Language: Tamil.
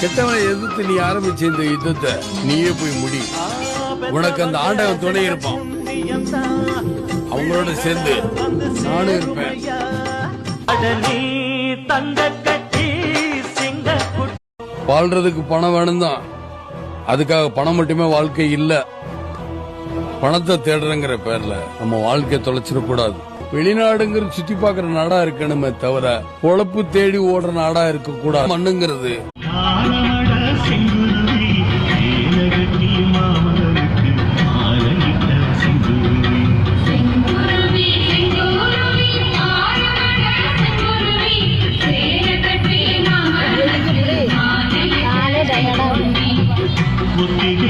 கெட்டவனை எதிர்த்து நீ ஆரம்பிச்ச இந்த யுத்தத்தை நீயே போய் முடி. உனக்கு அந்த ஆண்டவன் துணை இருப்பான். அவங்களோட சேர்ந்து நானும் இருப்பேன். வாழ்றதுக்கு பணம் வேணும் தான். அதுக்காக பணம் மட்டுமே வாழ்க்கை இல்ல. பணத்தை தேடுறங்கிற பேர்ல நம்ம வாழ்க்கையை தொலைச்சிடக்கூடாது. வெளிநாடுங்கிற சுத்தி பாக்குற நாடா இருக்கணுமே தவிர பொழப்பு தேடி ஓடுற நாடா இருக்க கூடாது. மண்ணுங்கிறது Putih